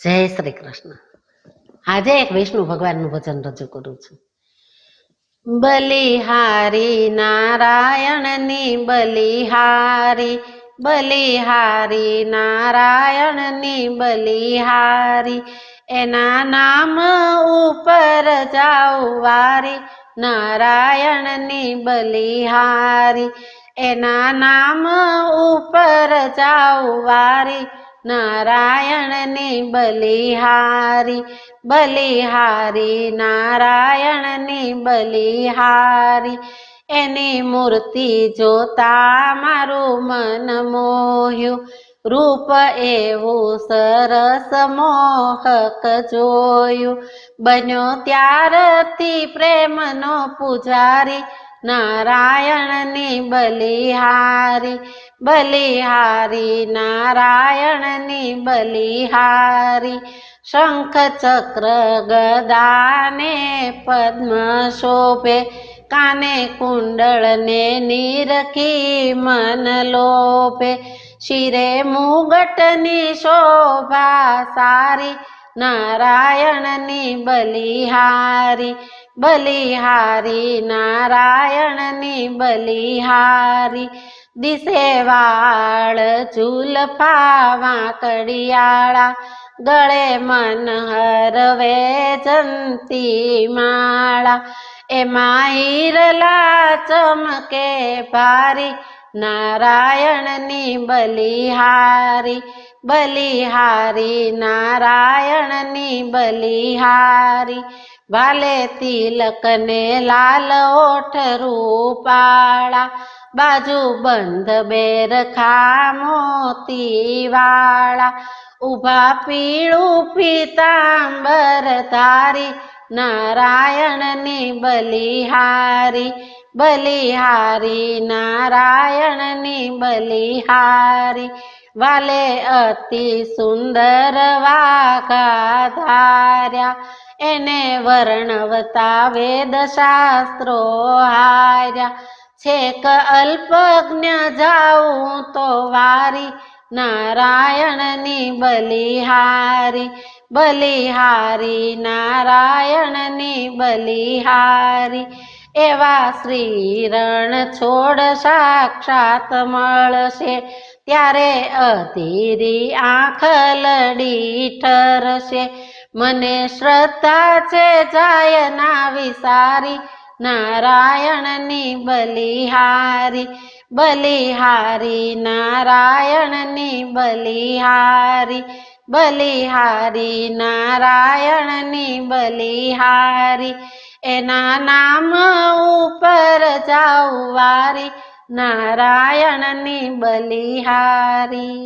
જય શ્રી કૃષ્ણ. આજે એક વિષ્ણુ ભગવાનનું ભજન રજૂ કરું છું. બલિહારી નારાયણની બલિહારી, બલિહારી નારાયણની બલિહારી, એના નામ ઉપર જાઉ વારી, નારાયણની બલિહારી, એના નામ ઉપર જાઉ વારી, નારાયણની બલિહારી, બલિહારી નારાયણની બલિહારી, એની મૂર્તિ જોતા મારું મન મોહ્યું, રૂપ એવું સરસ મોહક જોયું, બન્યો ત્યારથી પ્રેમનો પૂજારી, નારાયણની બલિહારી, બલિહારી નારાયણની બલિહારી, શંખ ચક્ર ગદાને પદ્મ શોભે, કાને કુંડળ ને નીરખી મન લોભે, શિરે મુગટની શોભા સારી, નારાયણની બલિહારી, બલિહારી નારાયણની બલિહારી, દિશે વાળ ઝૂલફા વાંકડિયાળા, ગળે મનહર વૈજંતી માળા, એમાં હીરલા ચમકે ભારી, નારાયણની બલિહારી, બલિહારી નારાયણની બલિહારી, વાલે તિલક ને લાલ ઓઠ રૂપાળા, બાજુ બંધ બેરખા મોતી વાળા, ઉભા પીળું પીતાંબર ધારી, નારાયણની બલિહારી, બલિહારી નારાયણની બલિહારી, વાલે અતિ સુંદર વાઘા ધાર્યા, એને વર્ણવતા વેદ શાસ્ત્રો હાર્યા, છેક અલ્પજ્ઞ જાઉં તો વારી, નારાયણની બલિહારી, બલિહારી નારાયણની બલિહારી, એવા શ્રી રણ છોડ સાક્ષાત મળશે, ત્યારે અધીરી આંખ લડી ઠરશે, મને શ્રદ્ધા છે જાય ના વિસારી, નારાયણની બલિહારી, બલિહારી નારાયણની બલિહારી, બલિહારી નારાયણની બલિહારી, એના નામ ઉપર જાઉ વારી, નારાયણની બલિહારી.